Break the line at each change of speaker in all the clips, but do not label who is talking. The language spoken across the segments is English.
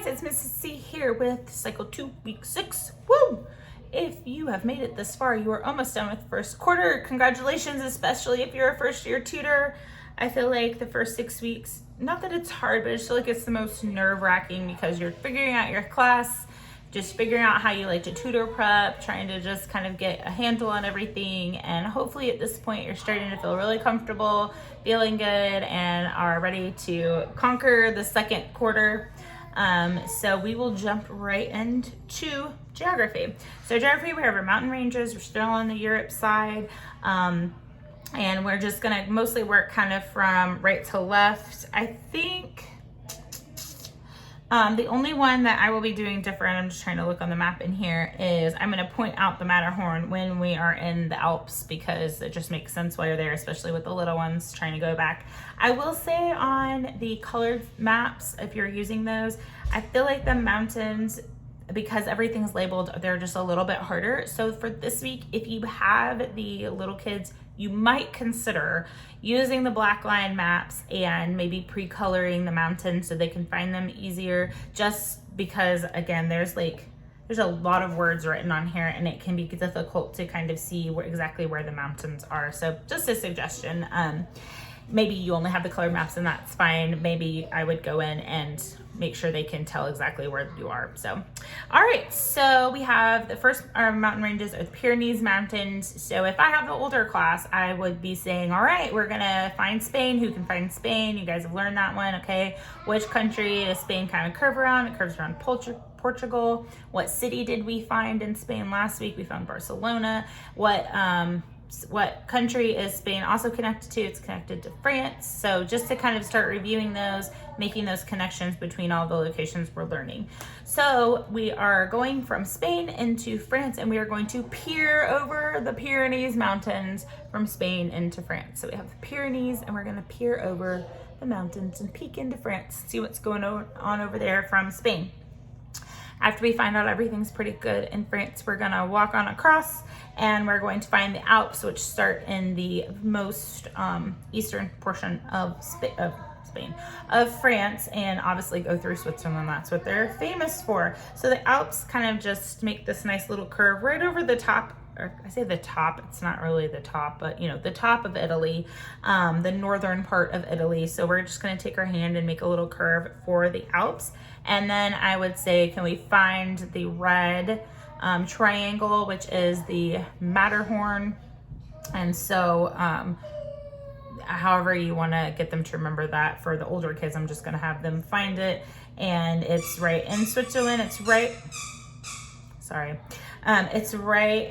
guys, it's Mrs. C here with Cycle 2, Week 6. Woo! If you have made it this far, you are almost done with the first quarter. Congratulations, especially if you're a first-year tutor. I feel like the first 6 weeks, not that it's hard, but I just feel like it's the most nerve-wracking because you're figuring out your class, just figuring out how you like to tutor prep, trying to just kind of get a handle on everything. And hopefully at this point, you're starting to feel really comfortable, feeling good, and are ready to conquer the second quarter. So we will jump right into geography. So geography, we have our mountain ranges. We're still on the Europe side. And we're just gonna mostly work kind of from right to left. I think the only one that I will be doing different, I'm just trying to look on the map in here, is I'm gonna point out the Matterhorn when we are in the Alps because it just makes sense while you're there, especially with the little ones trying to go back. I will say on the colored maps, if you're using those, I feel like the mountains, because everything's labeled, they're just a little bit harder. So for this week, if you have the little kids, you might consider using the black line maps and maybe pre-coloring the mountains so they can find them easier, just because again, there's a lot of words written on here and it can be difficult to kind of see exactly where the mountains are. So just a suggestion. Maybe you only have the colored maps and that's fine. Maybe I would go in and make sure they can tell exactly where you are. So, all right, so we have the first mountain ranges are the Pyrenees Mountains. So if I have the older class, I would be saying, all right, we're gonna find Spain. Who can find Spain? You guys have learned that one, okay? Which country does Spain kind of curve around? It curves around Portugal. What city did we find in Spain last week? We found Barcelona. What country is Spain also connected to? It's connected to France. So just to kind of start reviewing those, making those connections between all the locations we're learning. So we are going from Spain into France and we are going to peer over the Pyrenees Mountains from Spain into France. So we have the Pyrenees and we're gonna peer over the mountains and peek into France, see what's going on over there from Spain. After we find out everything's pretty good in France, we're gonna walk on across and we're going to find the Alps, which start in the most eastern portion of France, and obviously go through Switzerland. That's what they're famous for. So the Alps kind of just make this nice little curve right over the top, or I say the top, it's not really the top, but you know, the top of Italy, the northern part of Italy. So we're just gonna take our hand and make a little curve for the Alps. And then I would say, can we find the red triangle, which is the Matterhorn? And so, however you want to get them to remember that. For the older kids, I'm just going to have them find it. And it's right in Switzerland. It's right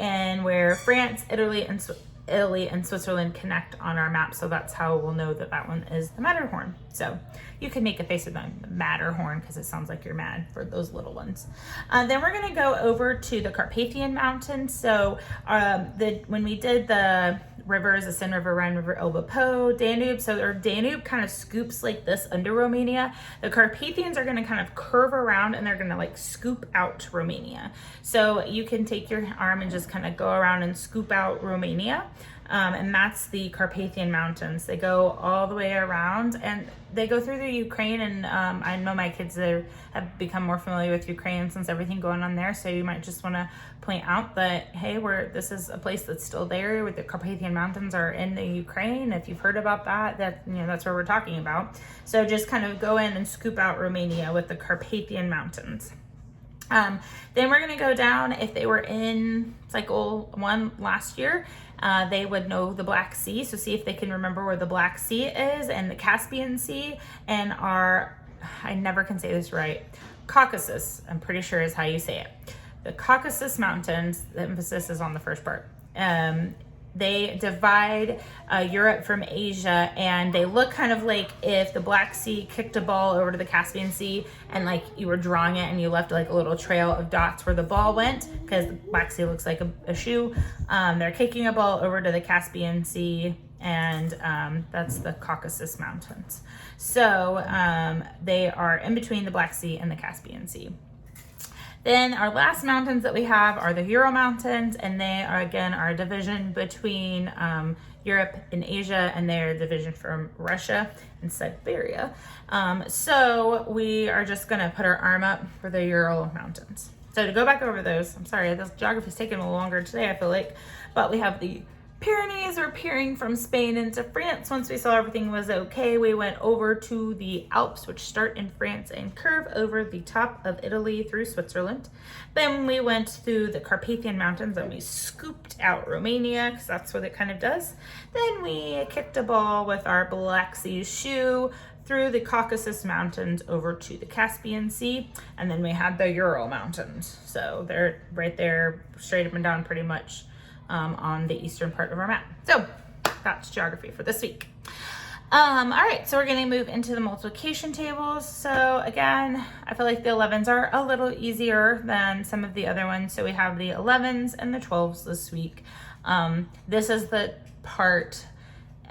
in where France, Italy, and Switzerland connect on our map. So that's how we'll know that that one is the Matterhorn. So you can make a face of the Matterhorn because it sounds like you're mad for those little ones. Then we're gonna go over to the Carpathian Mountains. So when we did the rivers, the Seine River, Rhine River, Elbe, Po, Danube. So our Danube kind of scoops like this under Romania. The Carpathians are gonna kind of curve around and they're gonna like scoop out Romania. So you can take your arm and just kind of go around and scoop out Romania. And that's the Carpathian Mountains. They go all the way around and they go through the Ukraine. And I know my kids there have become more familiar with Ukraine since everything going on there. So you might just want to point out that, hey, this is a place that's still there, where the Carpathian Mountains are in the Ukraine. If you've heard about that, that's where we're talking about. So just kind of go in and scoop out Romania with the Carpathian Mountains. Then we're going to go down. If they were in cycle 1 last year, they would know the Black Sea. So see if they can remember where the Black Sea is, and the Caspian Sea, and I never can say this right, Caucasus, I'm pretty sure is how you say it. The Caucasus Mountains, the emphasis is on the first part. They divide Europe from Asia, and they look kind of like if the Black Sea kicked a ball over to the Caspian Sea and like you were drawing it and you left like a little trail of dots where the ball went, because the Black Sea looks like a shoe. They're kicking a ball over to the Caspian Sea, and that's the Caucasus Mountains. So they are in between the Black Sea and the Caspian Sea. Then our last mountains that we have are the Ural Mountains, and they are again our division between Europe and Asia, and they're the division from Russia and Siberia. So we are just gonna put our arm up for the Ural Mountains. So to go back over those, I'm sorry, this geography's taking a little longer today, I feel like, but we have the Pyrenees. We're peering from Spain into France. Once we saw everything was okay, we went over to the Alps, which start in France and curve over the top of Italy through Switzerland. Then we went through the Carpathian Mountains and we scooped out Romania, because that's what it kind of does. Then we kicked a ball with our Black Sea shoe through the Caucasus Mountains over to the Caspian Sea, and then we had the Ural Mountains. So they're right there, straight up and down pretty much on the eastern part of our map. So that's geography for this week. All right, so we're gonna move into the multiplication tables. So again, I feel like the 11s are a little easier than some of the other ones. So we have the 11s and the 12s this week. This is the part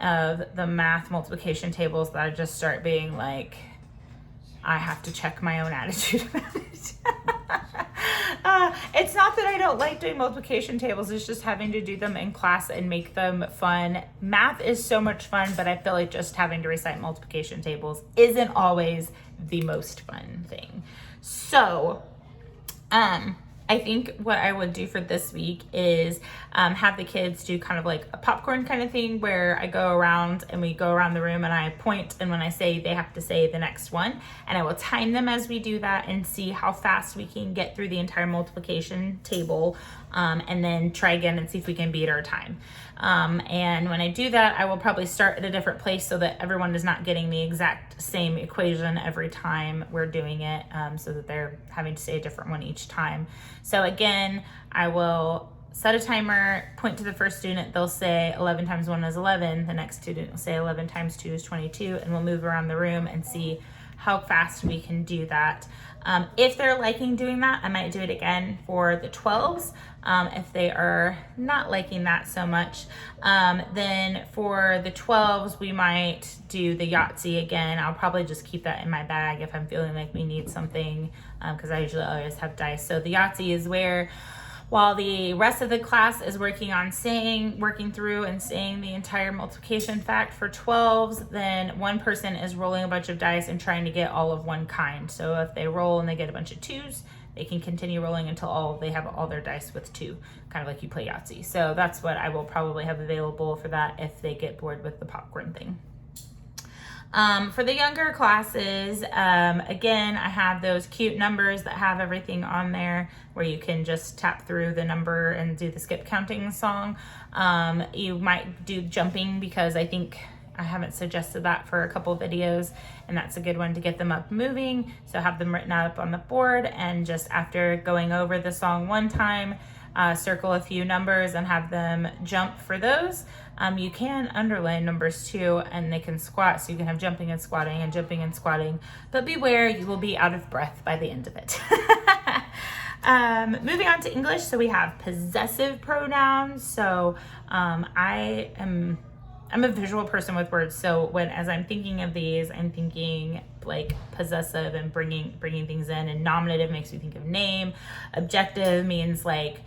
of the math multiplication tables that I just start being like, I have to check my own attitude about it. It's not that I don't like doing multiplication tables, it's just having to do them in class and make them fun. Math is so much fun, but I feel like just having to recite multiplication tables isn't always the most fun thing. So, I think what I would do for this week is have the kids do kind of like a popcorn kind of thing where I go around and we go around the room and I point, and when I say, they have to say the next one, and I will time them as we do that and see how fast we can get through the entire multiplication table, and then try again and see if we can beat our time. And when I do that, I will probably start at a different place so that everyone is not getting the exact same equation every time we're doing it, so that they're having to say a different one each time. So again, I will set a timer, point to the first student, they'll say 11 times 1 is 11, the next student will say 11 times 2 is 22, and we'll move around the room and see how fast we can do that. If they're liking doing that, I might do it again for the 12s. If they are not liking that so much, then for the 12s, we might do the Yahtzee again. I'll probably just keep that in my bag if I'm feeling like we need something, because I usually always have dice. So the Yahtzee is where, while the rest of the class is working through and saying the entire multiplication fact for 12s, then one person is rolling a bunch of dice and trying to get all of one kind. So if they roll and they get a bunch of 2s, they can continue rolling until they have all their dice with 2, kind of like you play Yahtzee. So that's what I will probably have available for that if they get bored with the popcorn thing. For the younger classes, again, I have those cute numbers that have everything on there where you can just tap through the number and do the skip counting song. You might do jumping, because I think I haven't suggested that for a couple videos, and that's a good one to get them up moving. So have them written up on the board, and just after going over the song one time, circle a few numbers and have them jump for those. You can underline numbers too, and they can squat, so you can have jumping and squatting and jumping and squatting, but beware, you will be out of breath by the end of it. Moving on to English, so we have possessive pronouns. So I'm a visual person with words, so as I'm thinking of these, I'm thinking like possessive and bringing things in, and nominative makes me think of name. Objective means like,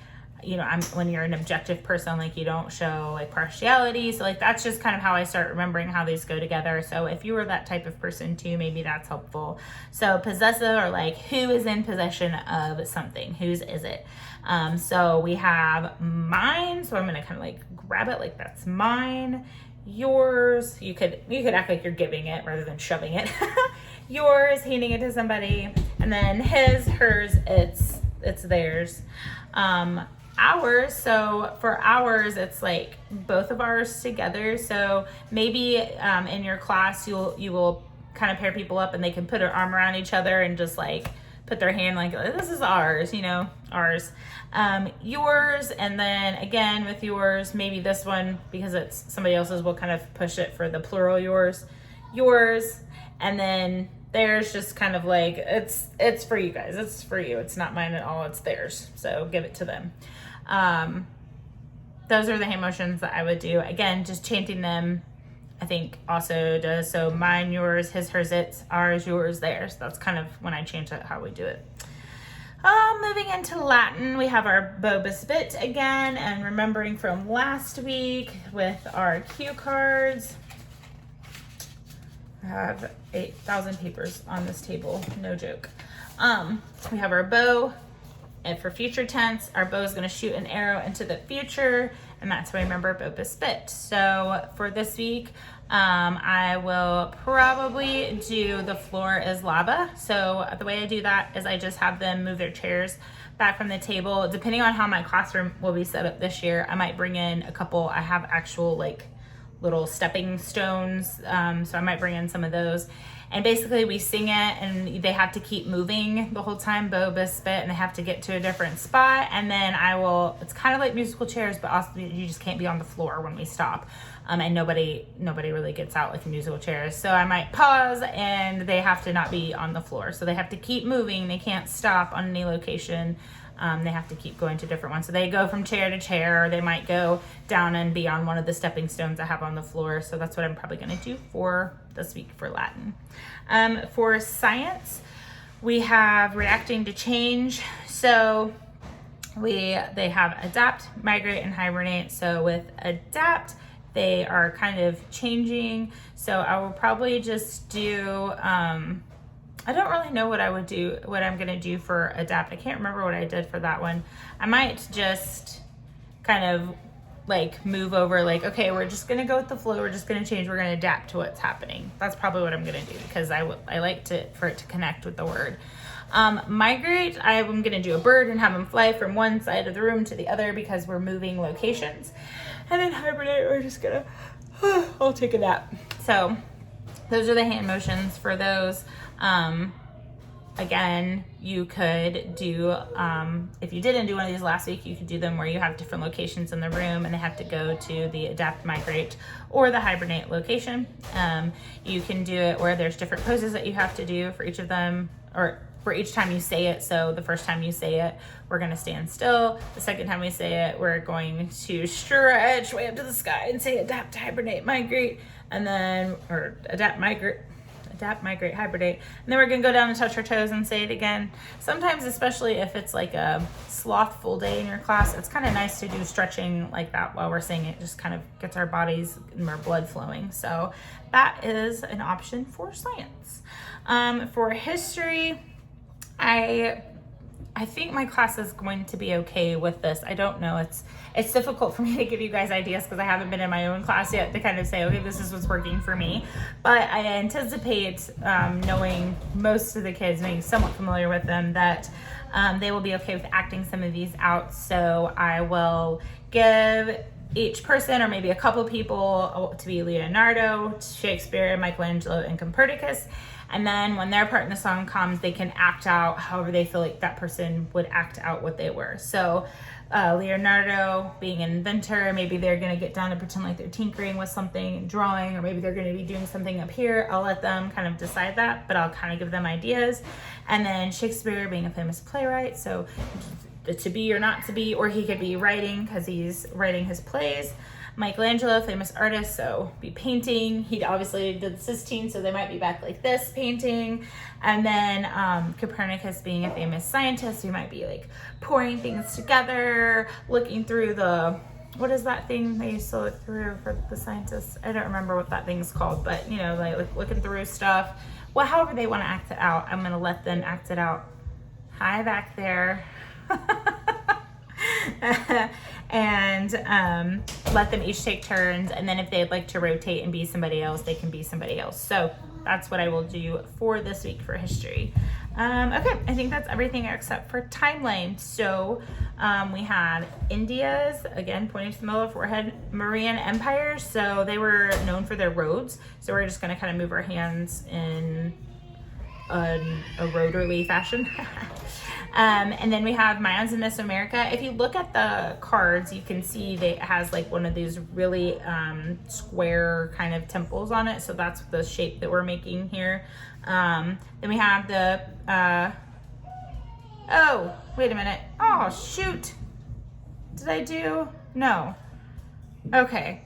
you know, when you're an objective person, like you don't show like partiality. So like that's just kind of how I start remembering how these go together. So if you were that type of person too, maybe that's helpful. So possessive are like, who is in possession of something? Whose is it? So we have mine. So I'm gonna kind of like grab it like that's mine. Yours, you could act like you're giving it rather than shoving it. Yours, handing it to somebody, and then his, hers, it's theirs. Ours, so for ours, it's like both of ours together. So maybe in your class, you will kind of pair people up and they can put their arm around each other and just like put their hand like, this is ours, you know, ours. Yours, and then again with yours, maybe this one, because it's somebody else's, we'll kind of push it for the plural yours, and then theirs, just kind of like, it's for you guys, it's for you, it's not mine at all, it's theirs, so give it to them. Those are the hand motions that I would do. Again, just chanting them, I think also does. So mine, yours, his, hers, it's, ours, yours, theirs. That's kind of when I change it, how we do it. Moving into Latin, we have our Bobus Bit again, and remembering from last week with our cue cards. I have 8,000 papers on this table, no joke. We have our bow, and for future tense, our bow is going to shoot an arrow into the future, and that's how I remember Bobus Bit. So for this week, I will probably do the floor is lava. So the way I do that is I just have them move their chairs back from the table. Depending on how my classroom will be set up this year, I might bring in a couple. I have actual like little stepping stones, so I might bring in some of those. And basically we sing it and they have to keep moving the whole time, Bobus Bit, and they have to get to a different spot. And then it's kind of like musical chairs, but also you just can't be on the floor when we stop. And nobody really gets out like musical chairs. So I might pause and they have to not be on the floor. So they have to keep moving. They can't stop on any location. They have to keep going to different ones. So they go from chair to chair, or they might go down and be on one of the stepping stones I have on the floor. So that's what I'm probably going to do for this week for Latin. For science, we have reacting to change. So they have adapt, migrate, and hibernate. So with adapt, they are kind of changing. So I will probably just do, I don't really know what I'm going to do for adapt. I can't remember what I did for that one. I might just kind of like move over, like, okay, we're just going to go with the flow. We're just going to change. We're going to adapt to what's happening. That's probably what I'm going to do because I like for it to connect with the word. Migrate, I'm going to do a bird and have them fly from one side of the room to the other because we're moving locations. And then hibernate, we're just going to, I'll take a nap. So those are the hand motions for those. Again, you could do, if you didn't do one of these last week, you could do them where you have different locations in the room and they have to go to the adapt, migrate, or the hibernate location. You can do it where there's different poses that you have to do for each of them, or for each time you say it. So the first time you say it, we're going to stand still. The second time we say it, we're going to stretch way up to the sky and say adapt, hibernate, migrate, and then, or adapt, migrate, hibernate, and then we're gonna go down and touch our toes and say it again. Sometimes, especially if it's like a slothful day in your class, it's kind of nice to do stretching like that while we're saying it. Just kind of gets our bodies and our blood flowing. So that is an option for science. For history, I think my class is going to be okay with this. I don't know. It's difficult for me to give you guys ideas because I haven't been in my own class yet to kind of say, okay, this is what's working for me. But I anticipate, knowing most of the kids, being somewhat familiar with them, that they will be okay with acting some of these out. So I will give each person, or maybe a couple people, to be Leonardo, Shakespeare, Michelangelo, and Copernicus. And then when their part in the song comes, they can act out however they feel like that person would act out what they were. So Leonardo being an inventor, maybe they're going to get down and pretend like they're tinkering with something, drawing, or maybe they're going to be doing something up here. I'll let them kind of decide that, but I'll kind of give them ideas. And then Shakespeare being a famous playwright, so the to be or not to be, or he could be writing because he's writing his plays. Michelangelo, famous artist, so be painting. He obviously did the Sistine, so they might be back like this painting. And then Copernicus being a famous scientist, who might be like pouring things together, looking through what is that thing they used to look through for the scientists? I don't remember what that thing's called, but you know, like looking through stuff. Well, however they want to act it out, I'm gonna let them act it out. Hi back there. And let them each take turns, and then if they'd like to rotate and be somebody else, they can be somebody else. So that's what I will do for this week for history. Okay, I think that's everything except for timeline. So we had India's, again, pointing to the middle of the forehead, Mauryan Empire. So they were known for their roads. So we're just going to kind of move our hands in a rotorly fashion. And then we have Mayans in Mesoamerica. If you look at the cards, you can see it has like one of these really square kind of temples on it. So that's the shape that we're making here. Then we have the, oh, wait a minute. Oh, shoot. Did I do? No. Okay.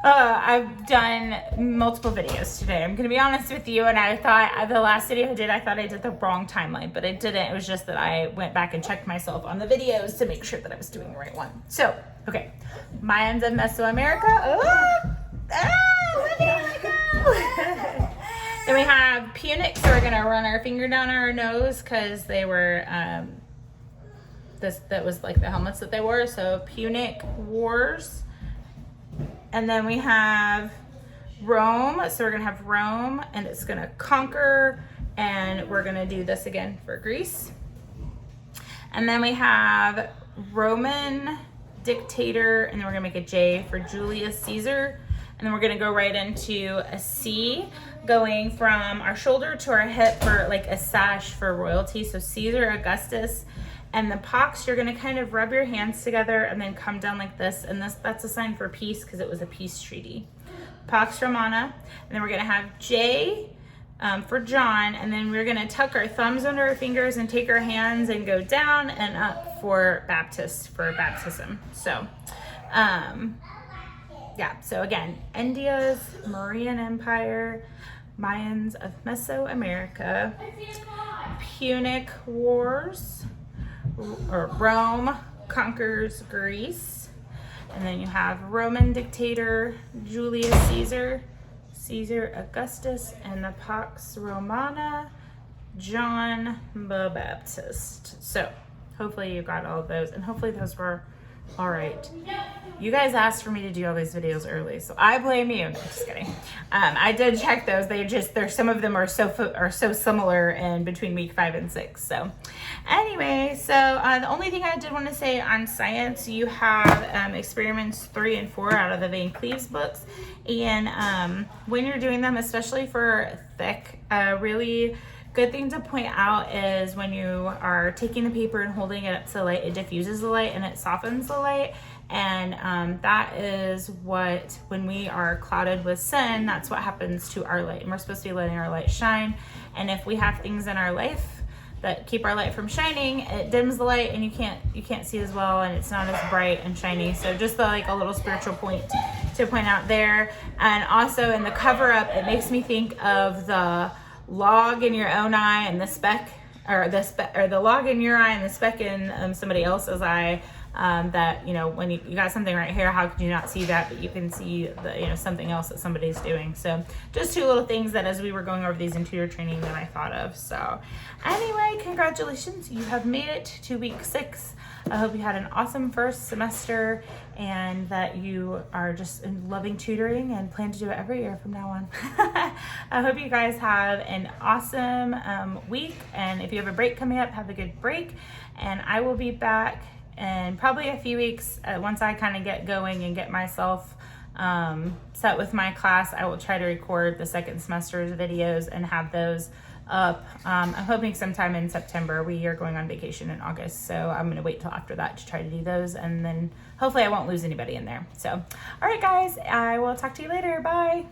I've done multiple videos today. I'm gonna be honest with you, and I thought the last video I thought I did the wrong timeline, but I didn't. It was just that I went back and checked myself on the videos to make sure that I was doing the right one. So, okay, Mayans of Mesoamerica. Look at go. Then we have Punic, so we're gonna run our finger down our nose because they were that was like the helmets that they wore. So Punic Wars. And then we have Rome. So we're gonna have Rome, and it's gonna conquer, and we're gonna do this again for Greece. And then we have Roman dictator, and then we're gonna make a J for Julius Caesar. And then we're gonna go right into a C, going from our shoulder to our hip for like a sash for royalty. So Caesar Augustus. And the pox, you're gonna kind of rub your hands together and then come down like this. And that's a sign for peace because it was a peace treaty. Pax Romana. And then we're gonna have J for John. And then we're gonna tuck our thumbs under our fingers and take our hands and go down and up for Baptist, for baptism. So, yeah, so again, India's Mauryan Empire, Mayans of Mesoamerica, Punic Wars, or Rome conquers Greece, and then you have Roman dictator Julius Caesar, Caesar Augustus, and the Pax Romana, John the Baptist. So hopefully you got all of those, and hopefully those were all right. You guys asked for me to do all these videos early, so I blame you. No, just kidding. I did check those. There's some of them are so similar in between week 5 and 6. So anyway, so the only thing I did want to say on science, you have experiments 3 and 4 out of the Van Cleves books, and when you're doing them, especially for thick, really good thing to point out is when you are taking the paper and holding it up to the light, it diffuses the light and it softens the light. And that is what, when we are clouded with sin, that's what happens to our light. And we're supposed to be letting our light shine. And if we have things in our life that keep our light from shining, it dims the light and you can't see as well, and it's not as bright and shiny. So just like a little spiritual point to point out there. And also in the cover up, it makes me think of the log in your own eye and the speck, or the log in your eye and the speck in somebody else's eye. That, you know, when you got something right here, how could you not see that? But you can see the, you know, something else that somebody's doing. So just 2 little things that as we were going over these in tutor training that I thought of. So anyway, congratulations, you have made it to week 6. I hope you had an awesome first semester and that you are just loving tutoring and plan to do it every year from now on. I hope you guys have an awesome week, and if you have a break coming up, have a good break, and I will be back in probably a few weeks once I kind of get going and get myself set with my class. I will try to record the second semester's videos and have those up. I'm hoping sometime in September. We are going on vacation in August, so I'm going to wait till after that to try to do those, and then hopefully I won't lose anybody in there. So, all right guys, I will talk to you later. Bye.